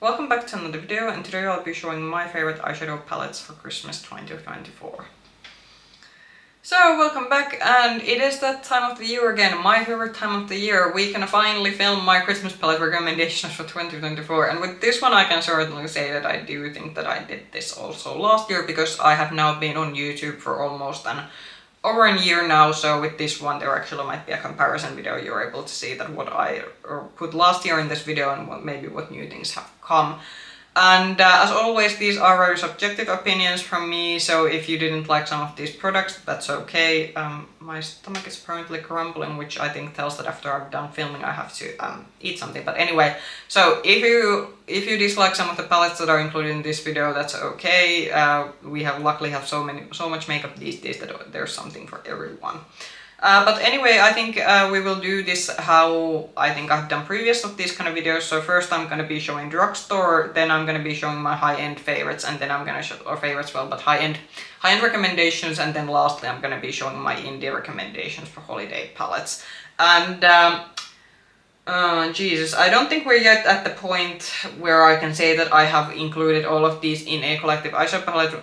welcome back to another video, and today I'll be showing my favorite eyeshadow palettes for Christmas 2024. So welcome back, and it is that time of the year again, my favorite time of the year. We can finally film my Christmas palette recommendations for 2024, and with this one I can certainly say that I do think that I did this also last year, because I have now been on YouTube for almost over a year now, so with this one there actually might be a comparison video. You're able to see that what I put last year in this video and maybe what new things have come. And as always, these are very subjective opinions from me, so if you didn't like some of these products, that's okay. My stomach is apparently grumbling, which I think tells that after I've done filming I have to eat something. But anyway, so if you dislike some of the palettes that are included in this video, that's okay. We luckily have so much makeup these days that there's something for everyone. But anyway, I think we will do this how I think I've done previous of these kind of videos. So first I'm going to be showing Drugstore, then I'm going to be showing my high-end favorites, and then I'm going to show, or favorites well, but high-end recommendations, and then lastly I'm going to be showing my indie recommendations for holiday palettes. And Jesus, I don't think we're yet at the point where I can say that I have included all of these in a collective eyeshadow palette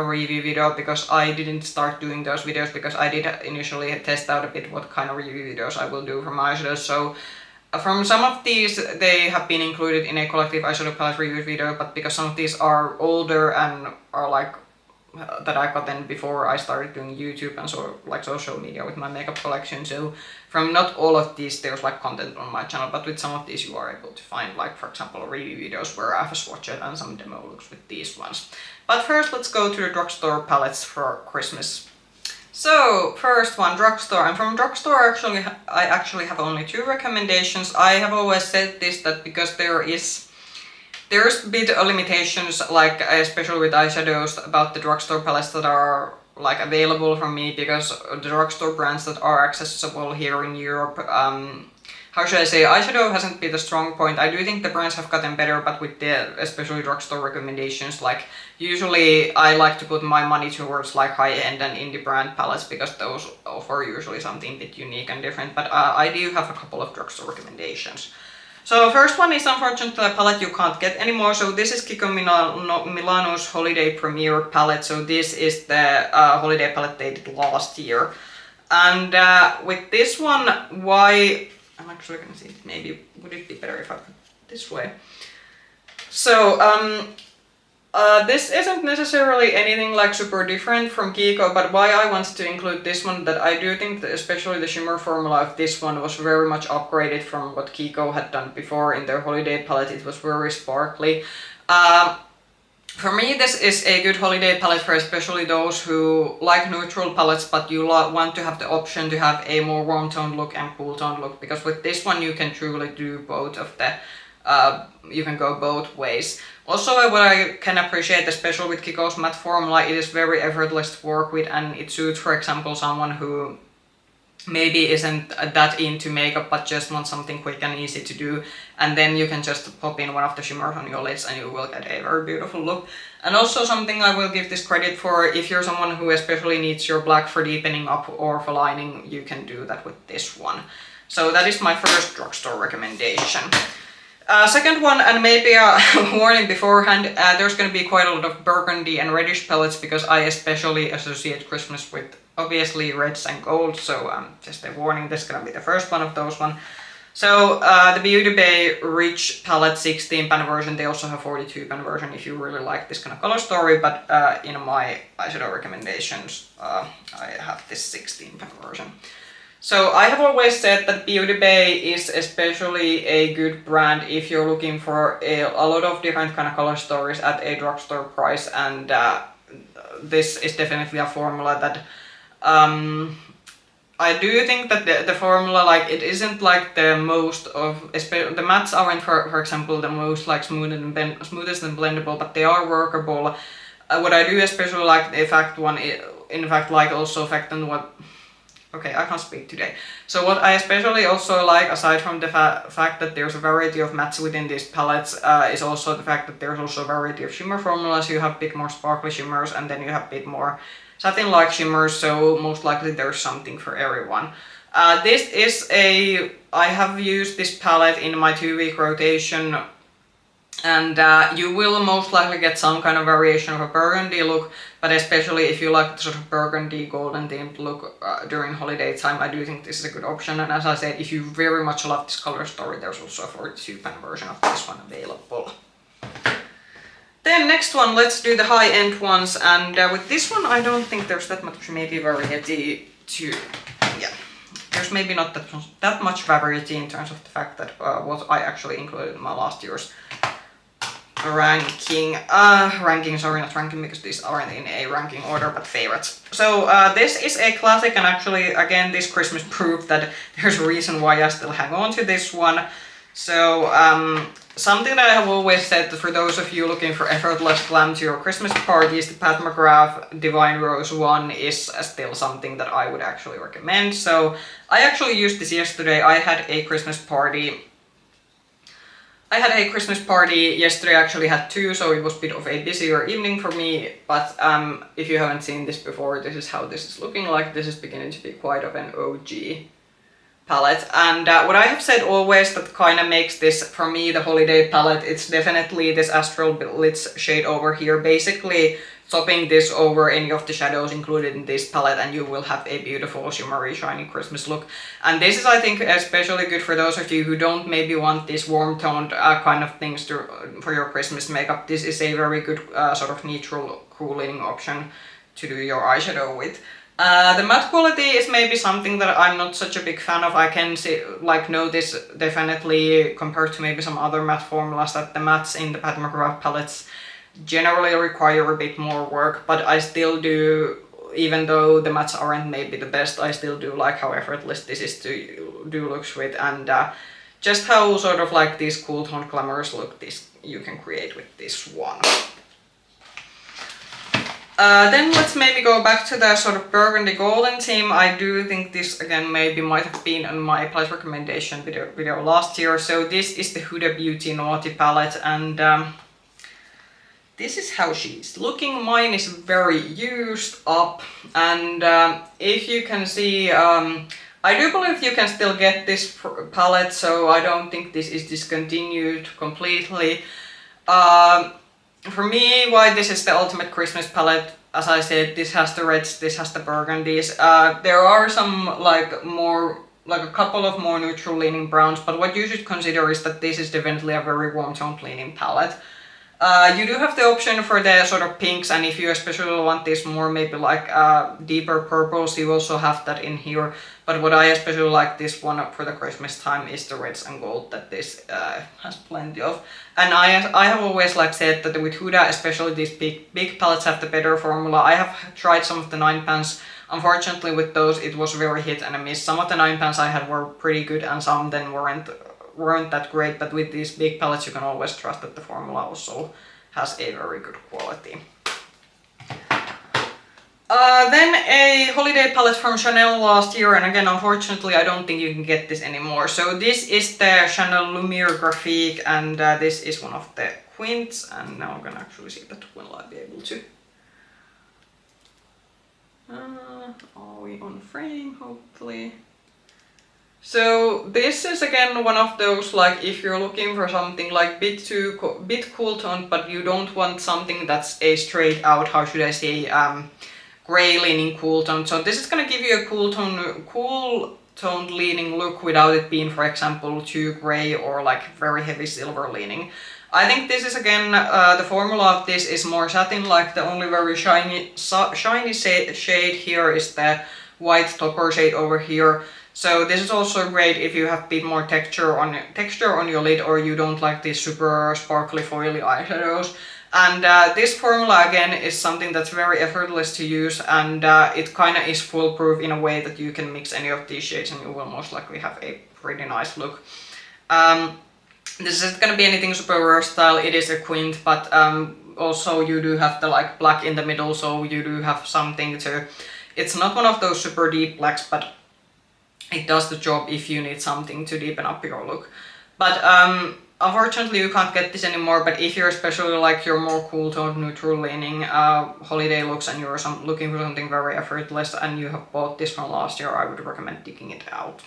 review video, because I didn't start doing those videos because I did initially test out a bit what kind of review videos I will do from eyeshadows. So from some of these they have been included in a collective eyeshadow palette review video, but because some of these are older and are like that I got in before I started doing YouTube and so like social media with my makeup collection, so from not all of these there's like content on my channel, but with some of these you are able to find, like for example review videos where I have a swatched and some demo looks with these ones. But first let's go to the Drugstore palettes for Christmas. So first one, Drugstore, and from Drugstore I actually have only two recommendations. I have always said this, that because there's a bit of limitations, like especially with eyeshadows, about the Drugstore palettes that are like available from me, because the Drugstore brands that are accessible here in Europe, how should I say, eyeshadow hasn't been the strong point. I do think the brands have gotten better, but with the especially Drugstore recommendations, like usually I like to put my money towards like high-end and indie brand palettes, because those offer usually something a bit unique and different, but I do have a couple of Drugstore recommendations. So first one is unfortunately a palette you can't get anymore. So this is Kiko Milano's Holiday Premiere palette. So this is the holiday palette they did last year. And with this one, why... I'm actually going to see, maybe would it be better if I put it this way. So this isn't necessarily anything like super different from Kiko, but why I wanted to include this one, that I do think that especially the shimmer formula of this one was very much upgraded from what Kiko had done before in their holiday palette. It was very sparkly. For me this is a good holiday palette for especially those who like neutral palettes, but you want to have the option to have a more warm tone look and cool tone look, because with this one you can truly do both of the you can go both ways. Also, what I can appreciate, especially with Kiko's matte formula, it is very effortless to work with, and it suits, for example, someone who maybe isn't that into makeup but just wants something quick and easy to do, and then you can just pop in one of the shimmers on your lids and you will get a very beautiful look. And also something I will give this credit for, if you're someone who especially needs your black for deepening up or for lining, you can do that with this one. So that is my first Drugstore recommendation. Second one, and maybe a warning beforehand, there's going to be quite a lot of burgundy and reddish palettes, because I especially associate Christmas with obviously reds and gold, so just a warning, this is going to be the first one of those one. So the Beauty Bay Rich palette 16 pan version, they also have 42 pan version if you really like this kind of color story, but in my eyeshadow recommendations I have this 16 pan version. So I have always said that Beauty Bay is especially a good brand if you're looking for a lot of different kind of color stories at a drugstore price, and this is definitely a formula that I do think that the formula, like, it isn't like the most of, especially the mattes aren't for example the most like smoothest and blendable, but they are workable. What I do especially like the Effect one, in fact like also Effect and what... Okay, I can't speak today. So what I especially also like, aside from the fact that there's a variety of mattes within these palettes, is also the fact that there's also a variety of shimmer formulas. You have a bit more sparkly shimmers, and then you have a bit more satin-like shimmers, so most likely there's something for everyone. This is I have used this palette in my 2-week rotation And you will most likely get some kind of variation of a burgundy look, but especially if you like the sort of burgundy golden themed look during holiday time, I do think this is a good option. And as I said, if you very much love this color story, there's also a 42-pen version of this one available. Then next one, let's do the high-end ones, and with this one I don't think there's that much maybe variety to, yeah, there's maybe not that much variety in terms of the fact that what I actually included in my last year's ranking, sorry, not ranking, because these aren't in a ranking order, but favorites. So this is a classic, and actually again this Christmas proved that there's a reason why I still hang on to this one. So something that I have always said, that for those of you looking for effortless glam to your Christmas parties, the Pat McGrath Divine Rose one is still something that I would actually recommend. So I actually used this yesterday. I had a Christmas party yesterday. I actually had two, so it was a bit of a busier evening for me, but if you haven't seen this before, this is how this is looking like. This is beginning to be quite of an OG palette, and what I have said always that kind of makes this, for me, the holiday palette, it's definitely this Astral Blitz shade over here. Basically topping this over any of the shadows included in this palette, and you will have a beautiful shimmery shiny Christmas look. And this is, I think, especially good for those of you who don't maybe want these warm toned kind of things for your Christmas makeup. This is a very good sort of neutral cooling option to do your eyeshadow with. The matte quality is maybe something that I'm not such a big fan of. I can see, like, notice definitely compared to maybe some other matte formulas that the mattes in the Pat McGrath palettes generally require a bit more work, but I still do, even though the mattes aren't maybe the best, I still do like how effortless this is to do looks with, and just how sort of like these cool tone glamorous look this you can create with this one. Then let's maybe go back to the sort of burgundy golden theme. I do think this again maybe might have been on my palette recommendation video last year. So this is the Huda Beauty Naughty palette, and this is how she's looking. Mine is very used up, and if you can see, I do believe you can still get this palette, so I don't think this is discontinued completely. For me, why this is the ultimate Christmas palette, as I said, this has the reds, this has the burgundies. There are some like a couple of more neutral leaning browns, but what you should consider is that this is definitely a very warm tone leaning palette. You do have the option for the sort of pinks, and if you especially want this more maybe like deeper purples, you also have that in here. But what I especially like this one for the Christmas time is the reds and gold that this has plenty of. And I have always like said that with Huda, especially these big palettes have the better formula. I have tried some of the 9-pans. Unfortunately with those it was very hit and a miss. Some of the 9-pans I had were pretty good and some then weren't that great, but with these big palettes you can always trust that the formula also has a very good quality. Then a holiday palette from Chanel last year, and again unfortunately I don't think you can get this anymore. So this is the Chanel Lumiere Graphique, and this is one of the quints, and now I'm gonna actually see that will I be able to. Are we on frame? Hopefully. So this is again one of those, like, if you're looking for something like bit cool toned, but you don't want something that's a straight out, how should I say, gray leaning cool tone. So this is gonna give you a cool toned leaning look without it being, for example, too gray or like very heavy silver leaning. I think this is again, the formula of this is more satin like. The only very shiny shade here is the white topper shade over here. So this is also great if you have a bit more texture on your lid, or you don't like these super sparkly foily eyeshadows. And this formula again is something that's very effortless to use, and it kind of is foolproof in a way that you can mix any of these shades and you will most likely have a pretty nice look. This isn't gonna be anything super versatile. It is a quint, but also you do have the like black in the middle, so you do have something to. It's not one of those super deep blacks, but it does the job if you need something to deepen up your look. But unfortunately you can't get this anymore, but if you're especially like your more cool toned neutral leaning holiday looks and you're looking for something very effortless and you have bought this from last year, I would recommend digging it out.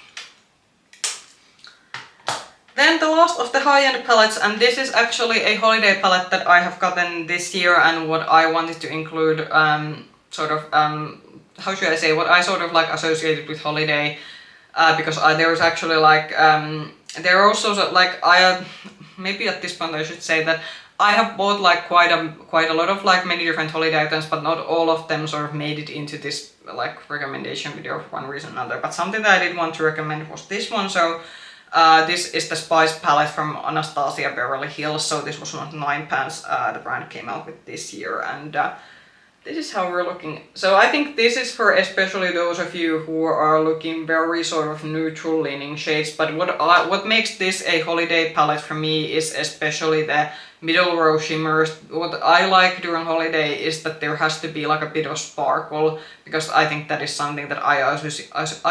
Then the last of the high-end palettes, and this is actually a holiday palette that I have gotten this year, and what I wanted to include, how should I say, what I sort of like associated with holiday, because there was actually like, there are also like, maybe at this point I should say that I have bought like quite a lot of like many different holiday items, but not all of them sort of made it into this like recommendation video for one reason or another. But something that I did want to recommend was this one. So this is the Spice palette from Anastasia Beverly Hills. So this was not £9. The brand came out with this year, and this is how we're looking. So I think this is for especially those of you who are looking very sort of neutral leaning shades. But what makes this a holiday palette for me is especially the middle row shimmers. What I like during holiday is that there has to be like a bit of sparkle, because I think that is something that I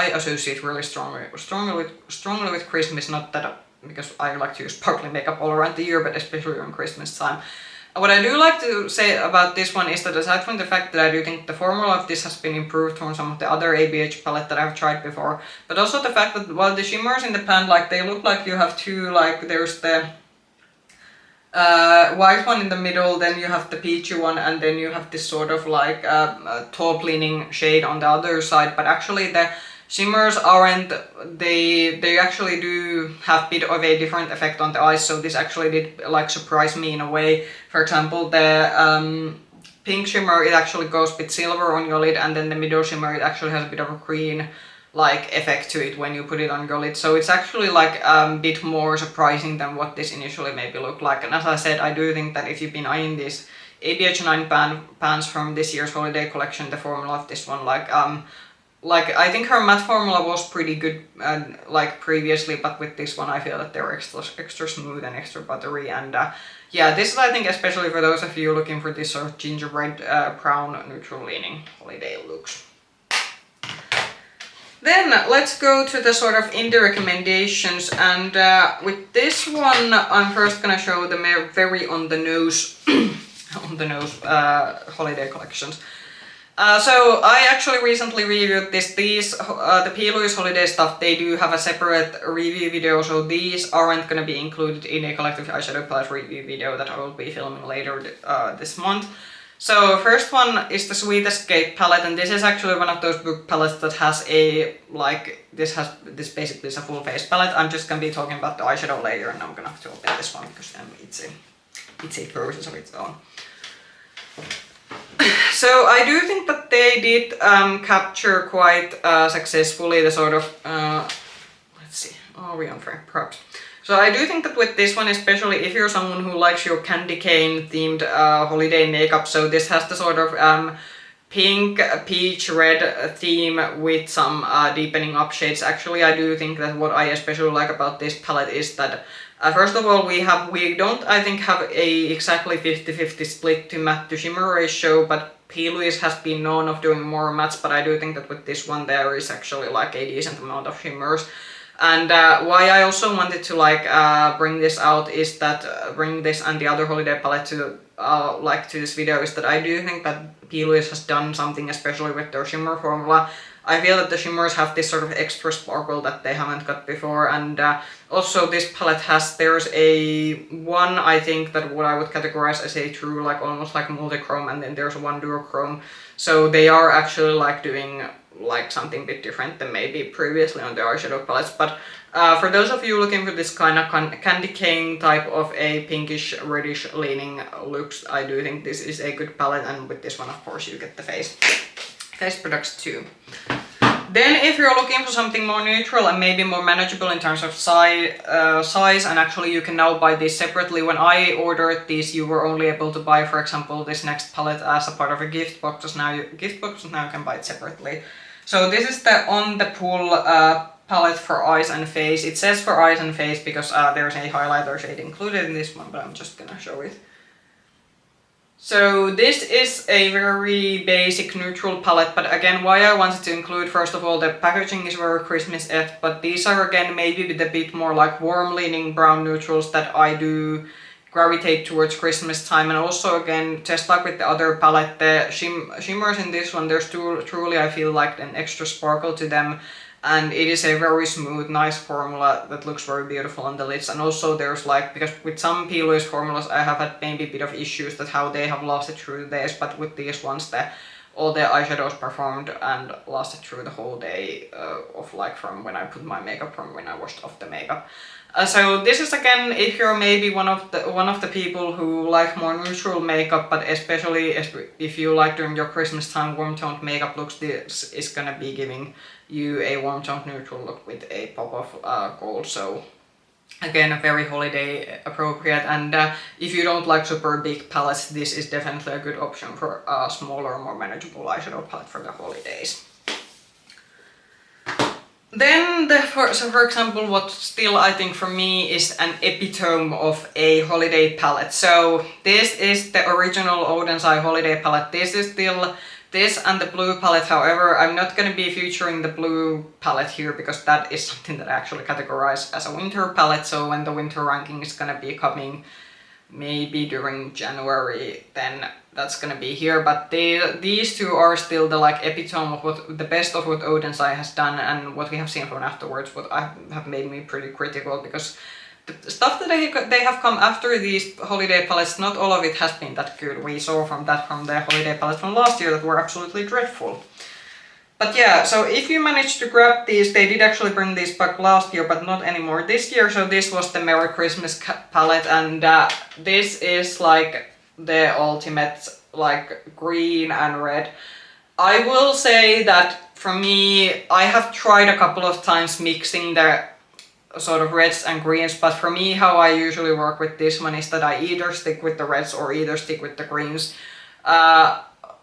associate really strongly with Christmas. Not that because I like to use sparkly makeup all around the year, but especially during Christmas time. What I do like to say about this one is that aside from the fact that I do think the formula of this has been improved from some of the other ABH palette that I've tried before, but also the fact that while the shimmers in the pan, like they look like you have two, like there's the white one in the middle, then you have the peachy one, and then you have this sort of like taupe leaning shade on the other side, but actually the shimmers aren't, they actually do have a bit of a different effect on the eyes, so this actually did like surprise me in a way. For example, the pink shimmer, it actually goes a bit silver on your lid, and then the middle shimmer, it actually has a bit of a green like effect to it when you put it on your lid. So it's actually like a bit more surprising than what this initially maybe looked like. And as I said, I do think that if you've been eyeing these ABH 9 pans from this year's holiday collection, the formula of this one, like I think her matte formula was pretty good like previously, but with this one I feel that they were extra smooth and extra buttery, and yeah, this is I think especially for those of you looking for this sort of gingerbread brown neutral leaning holiday looks. Then let's go to the sort of indie recommendations, and with this one I'm first gonna show the very on the nose holiday collections. So I actually recently reviewed the P. Louise holiday stuff. They do have a separate review video, so these aren't gonna be included in a collective eyeshadow palette review video that I will be filming later this month. So first one is the Sweet Escape palette, and this is actually one of those book palettes that has a like this basically is a full face palette. I'm just gonna be talking about the eyeshadow layer, and I'm gonna have to open this one because it's a process of its own. So I do think that they did capture quite successfully the sort of let's see, are we on frame? Perhaps. So I do think that with this one, especially if you're someone who likes your candy cane themed holiday makeup, so this has the sort of pink, peach, red theme with some deepening up shades. Actually, I do think that what I especially like about this palette is that first of all, we don't I think have a exactly 50-50 split to matte to shimmer ratio, but P. Louise has been known of doing more mattes, but I do think that with this one there is actually like a decent amount of shimmers. And why I also wanted to like bring this out is that bring this and the other holiday palette to to this video is that I do think that P. Louise has done something especially with their shimmer formula. I feel that the shimmers have this sort of extra sparkle that they haven't got before, and also this palette there's a one I think that what I would categorize as a true like almost like multi-chrome, and then there's one duochrome. So they are actually like doing like something a bit different than maybe previously on the eyeshadow palettes. But for those of you looking for this kind of candy cane type of a pinkish reddish leaning looks, I do think this is a good palette, and with this one of course you get the face products too. Then if you're looking for something more neutral and maybe more manageable in terms of size, and actually you can now buy these separately. When I ordered these, you were only able to buy, for example, this next palette as a part of a gift box. Now you can buy it separately. So this is the On The Pull palette for eyes and face. It says for eyes and face because there's a highlighter shade included in this one, but I'm just gonna show it. So this is a very basic neutral palette, but again, why I wanted to include, first of all, the packaging is very Christmas-esque, but these are again maybe with a bit more like warm leaning brown neutrals that I do gravitate towards Christmas time. And also again, just like with the other palette, the shimmers in this one, there's truly I feel like an extra sparkle to them. and it is a very smooth, nice formula that looks very beautiful on the lids. And also there's like, because with some P. formulas I have had maybe a bit of issues that how they have lasted through the days, but with these ones all the eyeshadows performed and lasted through the whole day of like from when I put my makeup, from when I washed off the makeup. So this is again, if you're maybe one of the people who like more neutral makeup, but especially if you like during your Christmas time warm toned makeup looks, this is gonna be giving you a warm toned neutral look with a pop of gold. So again, very holiday appropriate, and if you don't like super big palettes, this is definitely a good option for a smaller, more manageable eyeshadow palette for the holidays. Then, for example, what still I think for me is an epitome of a holiday palette. So this is the original Odensai holiday palette. This is still this and the blue palette. However, I'm not going to be featuring the blue palette here because that is something that I actually categorize as a winter palette. So when the winter ranking is going to be coming maybe during January, then that's gonna be here. But these two are still the like epitome of the best of what Odensai has done, and what we have seen from afterwards, what I have made me pretty critical, because the stuff that they have come after these holiday palettes, not all of it has been that good. We saw from the holiday palettes from last year that were absolutely dreadful. But yeah, so if you managed to grab these, they did actually bring these back last year, but not anymore this year. So this was the Merry Christmas palette, and this is like the ultimate like green and red. I will say that for me, I have tried a couple of times mixing the sort of reds and greens, but for me how I usually work with this one is that I either stick with the reds or either stick with the greens.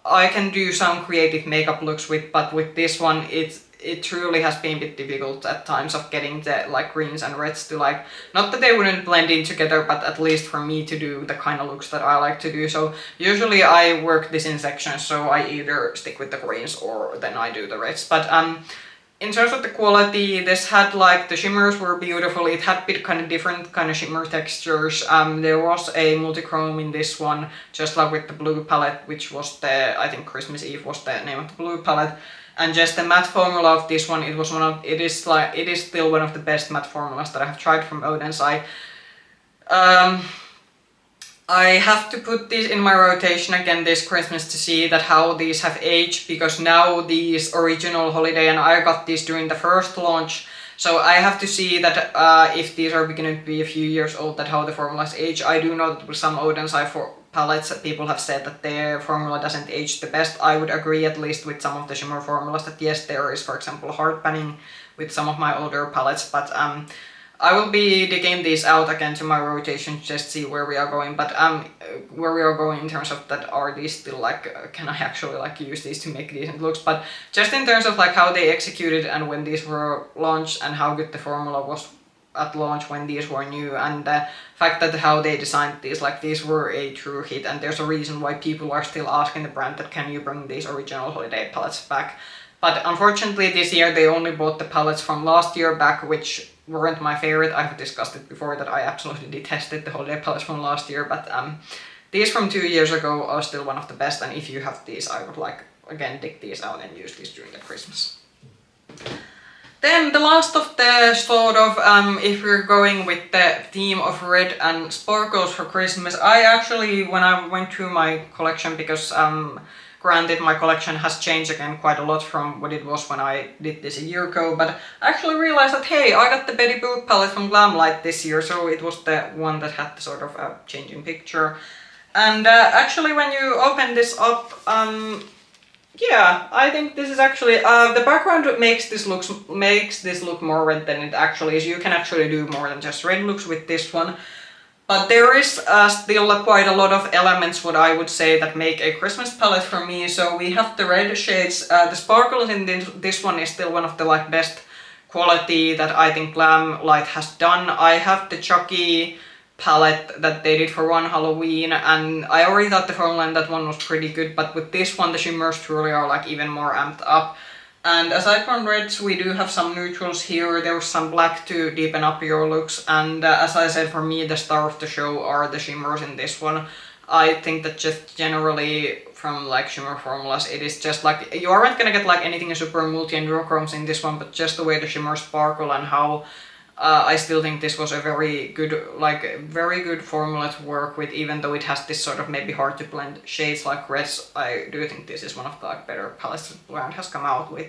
I can do some creative makeup looks but with this one it truly has been a bit difficult at times of getting the like greens and reds to like, not that they wouldn't blend in together, but at least for me to do the kind of looks that I like to do. So usually I work this in sections, so I either stick with the greens or then I do the reds. But in terms of the quality, this had like, the shimmers were beautiful. It had bit kind of different kind of shimmer textures. There was a multi-chrome in this one, just like with the blue palette, which was I think Christmas Eve was the name of the blue palette. And just the matte formula of this one, it is still one of the best matte formulas that I have tried from Odensai. I have to put these in my rotation again this Christmas to see that how these have aged, because now these original holiday, and I got these during the first launch, so I have to see that if these are beginning to be a few years old, that how the formulas age. I do know that with some Odensai palettes, people have said that their formula doesn't age the best. I would agree, at least with some of the shimmer formulas, that yes, there is, for example, hard panning with some of my older palettes, but I will be digging these out again to my rotation to just see where we are going, but where we are going in terms of that, are these still like, can I actually like use these to make decent looks, but just in terms of like how they executed and when these were launched and how good the formula was at launch when these were new, and the fact that how they designed these, like these were a true hit, and there's a reason why people are still asking the brand that can you bring these original holiday palettes back. But unfortunately this year they only bought the palettes from last year back, which weren't my favorite. I've discussed it before that I absolutely detested the holiday palettes from last year, but these from 2 years ago are still one of the best, and if you have these, I would like, again, dig these out and use these during the Christmas. Then the last of the sort of, if we're going with the theme of red and sparkles for Christmas, I actually, when I went through my collection, because granted, my collection has changed again quite a lot from what it was when I did this a year ago, but I actually realized that, hey, I got the Betty Boop palette from Glamlight this year, so it was the one that had the sort of changing picture. And actually, when you open this up, yeah, I think this is actually, the background makes this look more red than it actually is. You can actually do more than just red looks with this one. But there is still quite a lot of elements, what I would say, that make a Christmas palette for me. So we have the red shades. The sparkles in this one is still one of the like best quality that I think Glamlight has done. I have the Chucky palette that they did for one Halloween, and I already thought the formula in that one was pretty good, but with this one the shimmers truly are like even more amped up. And aside from reds, we do have some neutrals here. There's some black to deepen up your looks, and as I said, for me the star of the show are the shimmers in this one. I think that just generally from like shimmer formulas, it is just like, you aren't gonna get like anything super multi and duochromes in this one, but just the way the shimmers sparkle and how I still think this was a very good formula to work with, even though it has this sort of maybe hard to blend shades like reds. I do think this is one of the like better palettes the brand has come out with.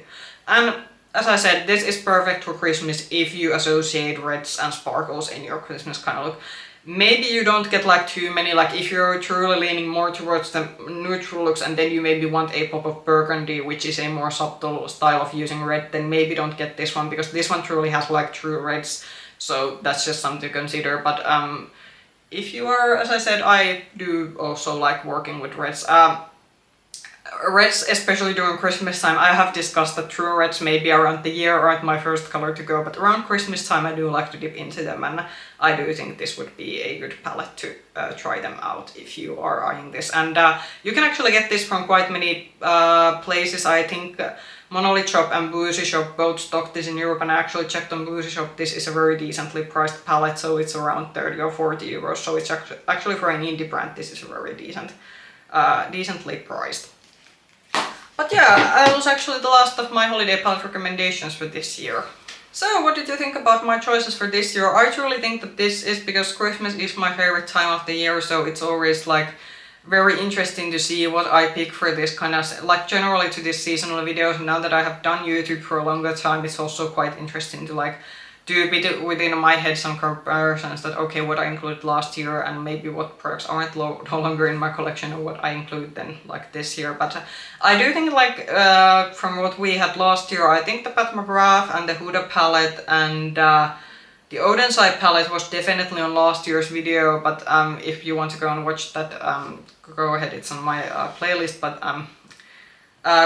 And as I said, this is perfect for Christmas if you associate reds and sparkles in your Christmas kind of look. Maybe you don't get like too many, like if you're truly leaning more towards the neutral looks and then you maybe want a pop of burgundy, which is a more subtle style of using red, then maybe don't get this one, because this one truly has like true reds. So that's just something to consider. But if you are, as I said, I do also like working with reds. Reds, especially during Christmas time, I have discussed that true reds maybe around the year aren't my first color to go, but around Christmas time I do like to dip into them, and I do think this would be a good palette to try them out if you are eyeing this. And you can actually get this from quite many places. I think Monolith Shop and Boozy Shop both stock this in Europe, and I actually checked on Boozy Shop. This is a very decently priced palette, so it's around 30 or 40 euros, so it's actually for an indie brand, this is very decently priced. But yeah, that was actually the last of my holiday palette recommendations for this year. So what did you think about my choices for this year? I truly think that this is because Christmas is my favorite time of the year, so it's always like very interesting to see what I pick for this kind of, like generally to these seasonal videos. Now that I have done YouTube for a longer time, it's also quite interesting to like do a bit within my head some comparisons that okay, what I included last year and maybe what products aren't no longer in my collection and what I include then like this year. But I do think like from what we had last year, I think the Pat McGrath and the Huda palette and the Odenside palette was definitely on last year's video, but if you want to go and watch that, go ahead, it's on my playlist. But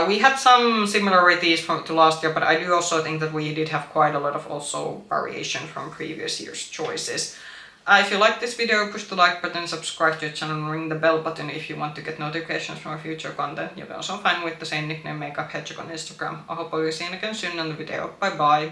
we had some similarities to last year, but I do also think that we did have quite a lot of also variation from previous year's choices. If you like this video, push the like button, subscribe to the channel and ring the bell button if you want to get notifications from our future content. You can also find me with the same nickname Makeup Hedgehog on Instagram. I hope I will see you again soon on the video. Bye bye!